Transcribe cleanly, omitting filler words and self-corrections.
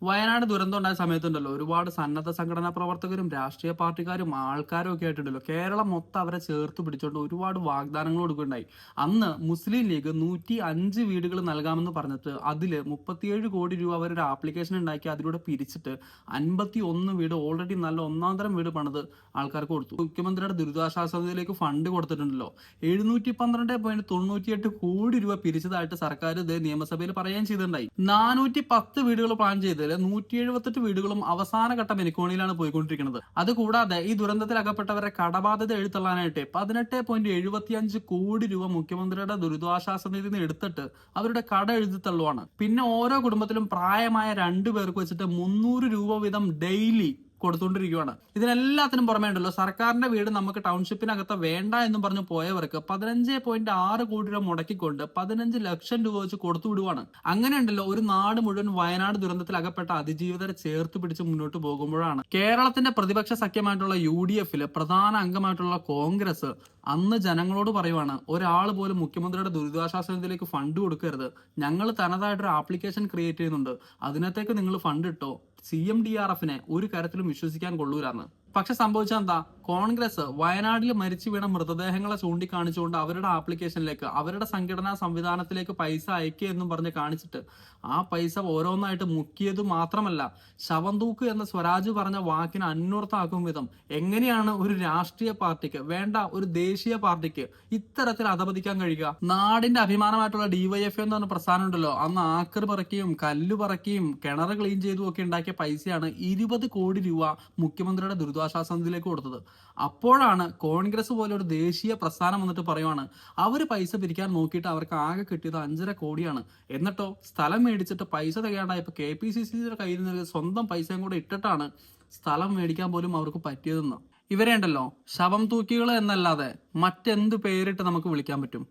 വയനാട് ദുരന്തം ഉണ്ടായ സമയത്തുണ്ടല്ലോ ഒരുപാട് സന്നദ്ധ സംഘടനാ പ്രവർത്തകരും രാഷ്ട്രീയ പാർട്ടിക്കാരും ആൾക്കാരും ഒക്കെ ആയിട്ടുണ്ടല്ലോ കേരളം മൊത്തം അവരെ ചേർത്ത് പിടിച്ചോണ്ട് ഒരുപാട് വാഗ്ദാനങ്ങൾ കൊടുക്കുകയുണ്ടായി. അന്ന് മുസ്ലിം ലീഗ് 105 വീടുകൾ നൽകാമെന്ന് പറഞ്ഞിട്ട് അതില് 37 കോടി രൂപ അവരൊരു ആപ്ലിക്കേഷൻ ഉണ്ടാക്കി അതിലൂടെ പിരിച്ചിട്ട് 51 വീട് ഓൾറെഡി നല്ല ഒന്നാം തരം വീട് പണിത് ആൾക്കാർക്ക് കൊടുത്തു. മുഖ്യമന്ത്രിയുടെ ദുരിതാശ്വാസ നിധിയിലേക്ക് ഫണ്ട് കൊടുത്തിട്ടുണ്ടല്ലോ 712.98 കോടി രൂപ പിരിച്ചതായിട്ട് സർക്കാർ ഇത് നിയമസഭയിൽ പറയുകയും ചെയ്തിട്ടുണ്ടായി. 410 വീടുകൾ പ്ലാൻ ചെയ്ത് 178 വീടുകളും അവസാനഘട്ട മെനിക്കോണിയിലാണ് പോയിക്കൊണ്ടിരിക്കുന്നത്. അതുകൂടാതെ ഈ ദുരന്തത്തിൽ അകപ്പെട്ടവരെ കടബാധ്യത എഴുത്തള്ളാനായിട്ട് 18.75 കോടി രൂപ മുഖ്യമന്ത്രിയുടെ ദുരിതാശ്വാസ നിധിയിൽ നിന്ന് എടുത്തിട്ട് അവരുടെ കട എഴുതിത്തള്ളുവാണ്. പിന്നെ ഓരോ കുടുംബത്തിലും പ്രായമായ 2 പേർക്ക് വെച്ചിട്ട് 300 രൂപ വീതം ഡെയിലി കൊടുത്തുകൊണ്ടിരിക്കുകയാണ്. ഇതിനെല്ലാത്തിനും പുറമേ ഉണ്ടല്ലോ സർക്കാരിന്റെ വീട് നമുക്ക് ടൗൺഷിപ്പിനകത്ത് വേണ്ട എന്നും പറഞ്ഞു പോയവർക്ക് 15.6 കോടി രൂപ മുടക്കിക്കൊണ്ട് 15 ലക്ഷം രൂപ വെച്ച് കൊടുത്തു വിടുവാണ്. അങ്ങനെ ഉണ്ടല്ലോ ഒരു നാട് മുഴുവൻ വയനാട് ദുരന്തത്തിൽ അകപ്പെട്ട അതിജീവിതരെ ചേർത്ത് പിടിച്ച് മുന്നോട്ട് പോകുമ്പോഴാണ് കേരളത്തിന്റെ പ്രതിപക്ഷ സഖ്യമായിട്ടുള്ള UDF പ്രധാന അംഗമായിട്ടുള്ള കോൺഗ്രസ് അന്ന് ജനങ്ങളോട് പറയുവാണ്, ഒരാൾ പോലും മുഖ്യമന്ത്രിയുടെ ദുരിതാശ്വാസ നിധിയിലേക്ക് ഫണ്ട് കൊടുക്കരുത്, ഞങ്ങൾ തനതായിട്ടൊരു ആപ്ലിക്കേഷൻ ക്രിയേറ്റ് ചെയ്യുന്നുണ്ട്, അതിനകത്തേക്ക് നിങ്ങൾ ഫണ്ട് ഇട്ടോ, CMDRFനെ ഒരു കാര്യത്തിലും വിശ്വസിക്കാൻ കൊള്ളൂരാന്ന്. പക്ഷെ സംഭവിച്ചത് എന്താ? കോൺഗ്രസ് വയനാട്ടിൽ മരിച്ചു വീണ മൃതദേഹങ്ങളെ ചൂണ്ടിക്കാണിച്ചുകൊണ്ട് അവരുടെ ആപ്ലിക്കേഷനിലേക്ക് അവരുടെ സംഘടനാ സംവിധാനത്തിലേക്ക് പൈസ അയക്കുക എന്നും പറഞ്ഞ് കാണിച്ചിട്ട് ആ പൈസ ഓരോന്നായിട്ട് മുക്കിയത് മാത്രമല്ല, ശവം തൂക്ക് എന്ന സ്വരാജ് പറഞ്ഞ വാക്കിന് അന്വർത്ഥമാക്കും വിധം എങ്ങനെയാണ് ഒരു രാഷ്ട്രീയ പാർട്ടിക്ക്, വേണ്ട ഒരു ദേശീയ പാർട്ടിക്ക് ഇത്തരത്തിൽ അധപതിക്കാൻ കഴിയുക? നാടിന്റെ അഭിമാനമായിട്ടുള്ള DYFI എന്ന് പറഞ്ഞ പ്രസ്ഥാനം ഉണ്ടല്ലോ, അന്ന് ആക്രി പറക്കിയും കല്ല് പറക്കിയും കിണർ ക്ലീൻ ചെയ്തും ഒക്കെ ഉണ്ടാക്കിയ പൈസയാണ് 20 കോടി രൂപ മുഖ്യമന്ത്രിയുടെ ദുരിതാശ്വാസ നിധിയിലേക്ക് കൊടുത്തത്. അപ്പോഴാണ് കോൺഗ്രസ് പോലെ ഒരു ദേശീയ പ്രസ്ഥാനം വന്നിട്ട് പറയുവാണ്, അവർ പൈസ പിരിക്കാൻ നോക്കിയിട്ട് അവർക്ക് ആകെ കിട്ടിയത് 5.5 കോടിയാണ്. എന്നിട്ടോ സ്ഥലം മേടിച്ചിട്ട് പൈസ തികയാണ്ടായപ്പോൾ KPCCയുടെ കയ്യിൽ നിന്ന് സ്വന്തം പൈസയും കൂടെ ഇട്ടിട്ടാണ് സ്ഥലം മേടിക്കാൻ പോലും അവർക്ക് പറ്റിയതെന്ന്. ഇവരെ ഉണ്ടല്ലോ ശവം തൂക്കികൾ എന്നല്ലാതെ മറ്റെന്ത് പേരിട്ട് നമുക്ക് വിളിക്കാൻ പറ്റും?